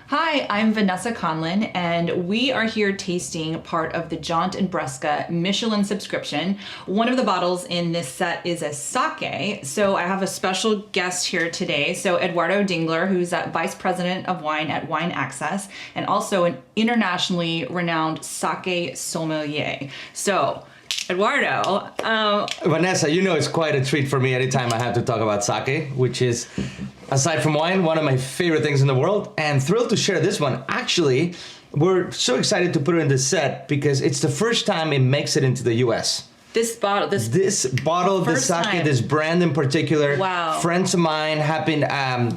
Hi, I'm Vanessa Conlin, and we are here tasting part of the Jônt and Bresca Michelin subscription. One of the bottles in this set is a sake, so I have a special guest here today. So Eduardo Dingler, who's Vice President of Wine at Wine Access, and also an internationally renowned sake sommelier. So, Eduardo. Vanessa, you know it's quite a treat for me anytime I have to talk about sake, which is, aside from wine, one of my favorite things in the world, and thrilled to share this one. Actually, we're so excited to put it in this set because it's the first time it makes it into the US. This bottle, this sake, this brand in particular. Wow. Friends of mine have been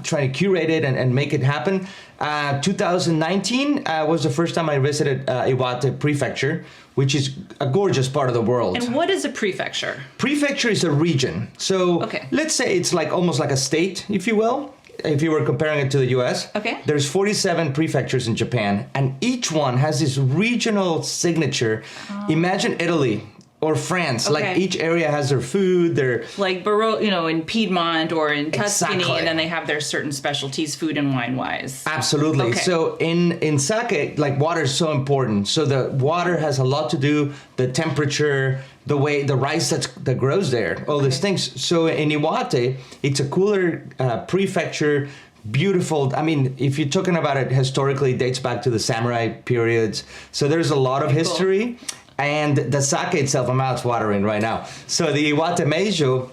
trying to curate it and make it happen. 2019 was the first time I visited Iwate Prefecture, which is a gorgeous part of the world. And what is a prefecture? Prefecture is a region. So let's say it's like almost like a state, if you will, if you were comparing it to the US. Okay. There's 47 prefectures in Japan, and each one has this regional signature. Imagine Italy or France. Like each area has their food, their... Like, in Piedmont or in Tuscany, and then they have their certain specialties, food and wine-wise. Absolutely. Okay. So in sake, like, water is so important. So the water has a lot to do, the temperature, the way, the rice that grows there, all these things. So in Iwate, it's a cooler prefecture, beautiful. I mean, if you're talking about it historically, it dates back to the samurai periods. So there's a lot of history. Cool. And the sake itself, my mouth's watering right now. So the Iwate Meijo,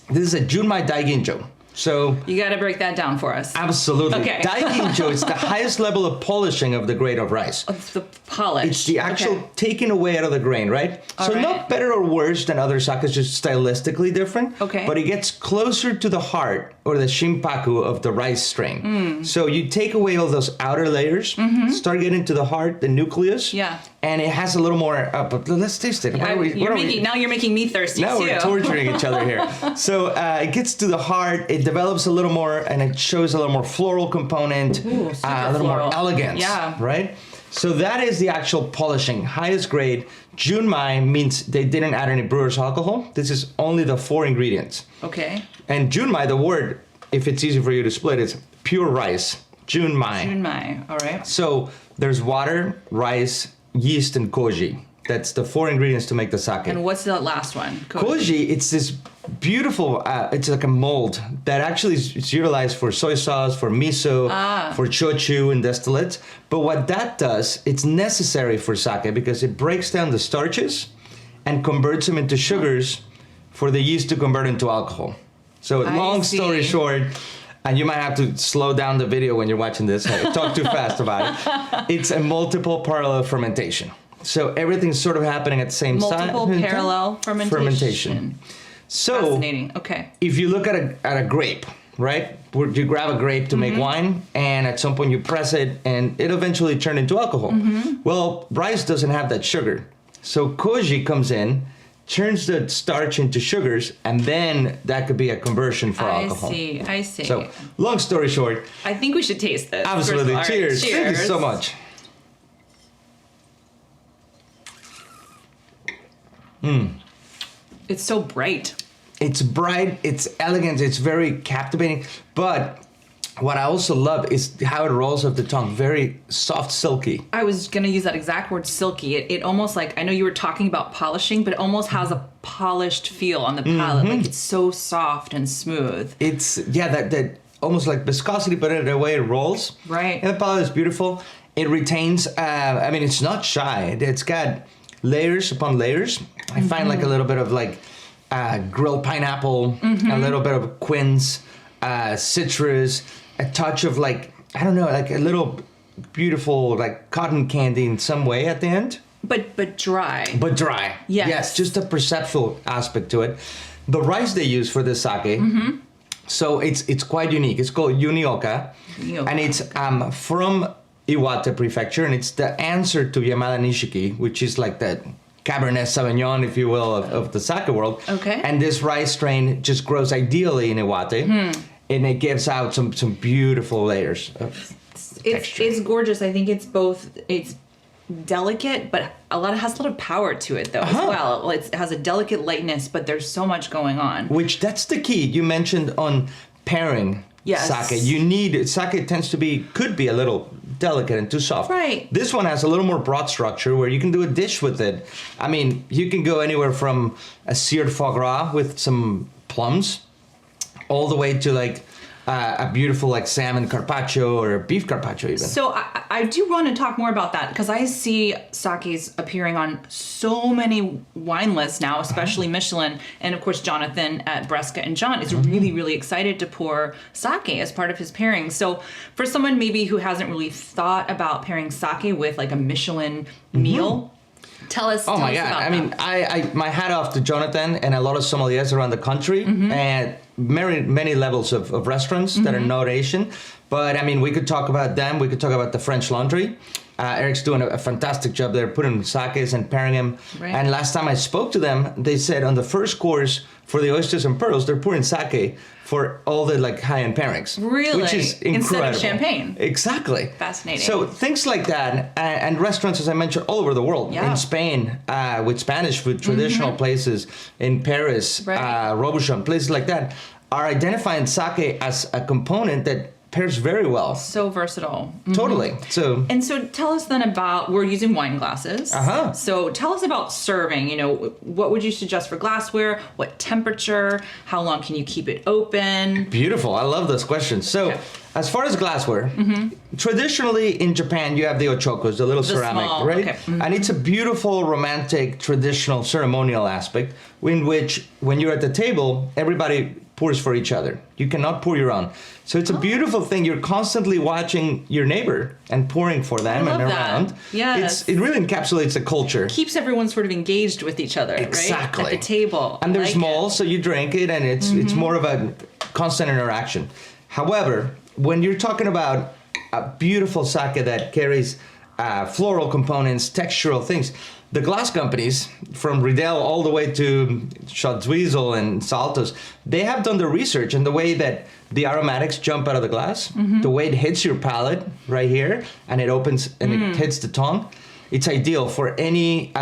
this is a Junmai Daiginjo. So you got to break that down for us. Absolutely. Okay. Daiginjo is the highest level of polishing of the grade of rice. It's the polish. It's the actual taking away out of the grain, right? So not better or worse than other sakes, just stylistically different. Okay. But it gets closer to the heart or the shinpaku of the rice strain. So you take away all those outer layers, start getting to the heart, the nucleus. Yeah. And it has a little more, but let's taste it. Now you're making me thirsty now too. Now we're torturing each other here. So it gets to the heart, it develops a little more, and it shows a little more floral component, a little more elegance, right? So that is the actual polishing, highest grade. Junmai means they didn't add any brewer's alcohol. This is only the 4 ingredients. Okay. And Junmai, the word, if it's easy for you to split, is pure rice. Junmai. Junmai, all right. So there's water, rice, yeast, and koji. That's the 4 ingredients to make the sake. And what's the last one? Koji, it's this beautiful, it's like a mold that actually is utilized for soy sauce, for miso, for shochu and distillates. But what that does, it's necessary for sake because it breaks down the starches and converts them into sugars for the yeast to convert into alcohol. So long story short, and you might have to slow down the video when you're watching this. I talk too fast about it. It's a multiple parallel fermentation. So everything's sort of happening at the same time. Multiple parallel fermentation. So fascinating. Okay. If you look at a grape, right? You grab a grape to make wine, and at some point you press it, and it eventually turns into alcohol. Well, rice doesn't have that sugar. So koji comes in, turns the starch into sugars, and then that could be a conversion for alcohol. I see. So, long story short, I think we should taste this. Absolutely. Cheers. Thank you so much. It's so bright. It's bright, it's elegant, it's very captivating, but what I also love is how it rolls off the tongue. Very soft, silky. I was going to use that exact word, silky. It almost like, I know you were talking about polishing, but it almost has a polished feel on the palate. Like it's so soft and smooth. It's, that almost like viscosity, but in the way it rolls. Right. And the palate is beautiful. It retains, it's not shy. It's got layers upon layers. I find like a little bit of like grilled pineapple, a little bit of quince, citrus, a touch of like, I don't know, like a little beautiful like cotton candy in some way at the end. But dry. But dry. Yes, just a perceptual aspect to it. The rice they use for the sake, so it's quite unique. It's called Yunioka, and it's from Iwate Prefecture, and it's the answer to Yamada Nishiki, which is like the Cabernet Sauvignon, if you will, of the sake world. Okay. And this rice strain just grows ideally in Iwate, and it gives out some beautiful layers of texture. It's gorgeous. I think it's delicate, but has a lot of power to it though as well. It has a delicate lightness, but there's so much going on. Which that's the key. You mentioned on pairing sake. You need sake could be a little delicate and too soft. Right. This one has a little more broad structure where you can do a dish with it. I mean, you can go anywhere from a seared foie gras with some plums all the way to like a beautiful like salmon carpaccio or beef carpaccio even. So I do want to talk more about that because I see sakes appearing on so many wine lists now, especially Michelin. And of course, Jonathan at Bresca and Jônt is really, really excited to pour sake as part of his pairing. So for someone maybe who hasn't really thought about pairing sake with like a Michelin meal, tell us. Oh my God! About I mean, I my hat off to Jonathan and a lot of sommeliers around the country, and many levels of restaurants that are not Asian. But I mean, we could talk about them. We could talk about the French Laundry. Eric's doing a fantastic job there, putting sakes and pairing them. Right. And last time I spoke to them, they said on the first course for the oysters and pearls, they're pouring sake for all the like high-end pairings. Really? Which is incredible. Instead of champagne. Exactly. Fascinating. So things like that, and restaurants, as I mentioned, all over the world. Yeah. In Spain, with Spanish food, traditional places, in Paris, Right. Robuchon, places like that, are identifying sake as a component that pairs very well. So versatile. Totally. So. And so tell us then about, we're using wine glasses. Uh-huh. So tell us about serving. You know, what would you suggest for glassware? What temperature? How long can you keep it open? Beautiful. I love those questions. So, as far as glassware, traditionally in Japan, you have the ochokos, the little ceramic, small, right? okay. And it's a beautiful, romantic, traditional, ceremonial aspect in which when you're at the table, everybody pours for each other. You cannot pour your own. So it's a beautiful thing. You're constantly watching your neighbor and pouring for them I love and that. around. Yes. It really encapsulates a culture. Keeps everyone sort of engaged with each other, Exactly. right? At the table. And they're Like small, it. so you drink it, and it's more of a constant interaction. However, when you're talking about a beautiful sake that carries floral components, textural things, the glass companies, from Riedel all the way to Schatzwiesel and Saltos, they have done the research and the way that the aromatics jump out of the glass, the way it hits your palate right here, and it opens and it hits the tongue. It's ideal for any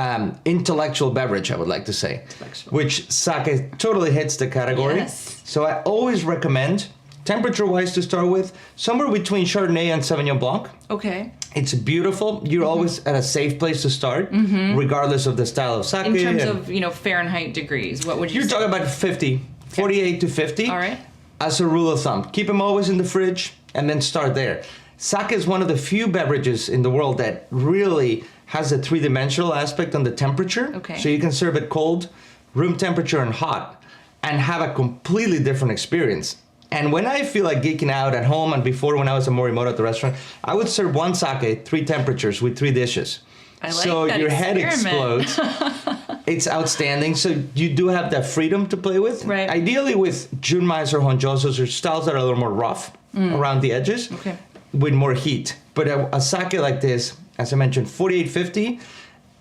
intellectual beverage, I would like to say, which sake totally hits the category. Yes. So I always recommend, temperature-wise to start with, somewhere between Chardonnay and Sauvignon Blanc. Okay. It's beautiful. You're always at a safe place to start, regardless of the style of sake. In terms of, you know, Fahrenheit degrees, what would you You're say? talking about 50, 48 to 50. All right. As a rule of thumb. Keep them always in the fridge and then start there. Sake is one of the few beverages in the world that really has a three-dimensional aspect on the temperature. Okay. So you can serve it cold, room temperature, and hot, and have a completely different experience. And when I feel like geeking out at home and before when I was a Morimoto at the restaurant, I would serve one sake, 3 temperatures with 3 dishes. I like so that your head experiment. explodes. It's outstanding. So you do have that freedom to play with. Right. Ideally with Junmais or Honjosos or styles that are a little more rough around the edges Okay. with more heat. But a sake like this, as I mentioned, 48.50,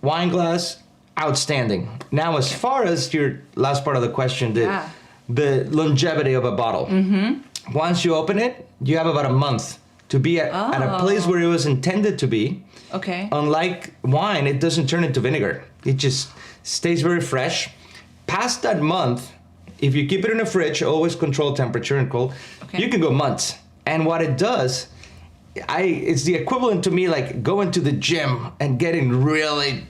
wine glass, outstanding. Now, as far as your last part of the question, the longevity of a bottle. Once you open it, you have about a month to be at a place where it was intended to be. Okay. Unlike wine, it doesn't turn into vinegar. It just stays very fresh. Past that month, if you keep it in the fridge, always control temperature and cold, you can go months. And what it does, it's the equivalent to me like going to the gym and getting really,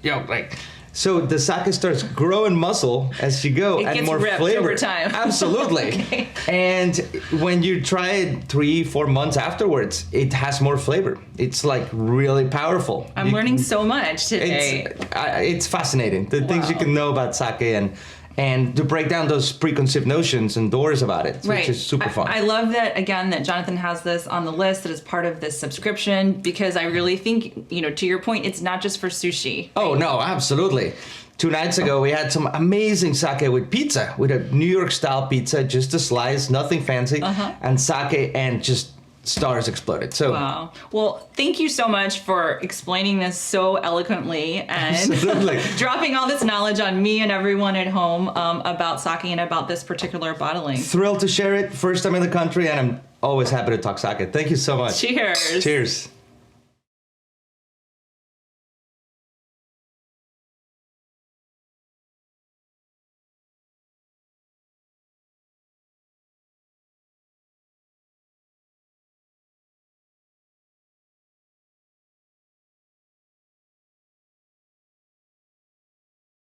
so the sake starts growing muscle as you go, and more flavor over time. Absolutely. Okay. And when you try it 3-4 months afterwards, it has more flavor. It's like really powerful. I'm learning so much today. It's fascinating, the things you can know about sake and to break down those preconceived notions and doors about it, which is super fun. I love that, again, that Jonathan has this on the list that is part of this subscription, because I really think, to your point, it's not just for sushi. Oh, no, absolutely. 2 nights ago, we had some amazing sake with pizza, with a New York style pizza, just a slice, nothing fancy, and sake, and just stars exploded. So wow. Well, thank you so much for explaining this so eloquently and dropping all this knowledge on me and everyone at home about sake and about this particular bottling. Thrilled to share it. First time in the country, and I'm always happy to talk sake. Thank you so much. Cheers. Cheers.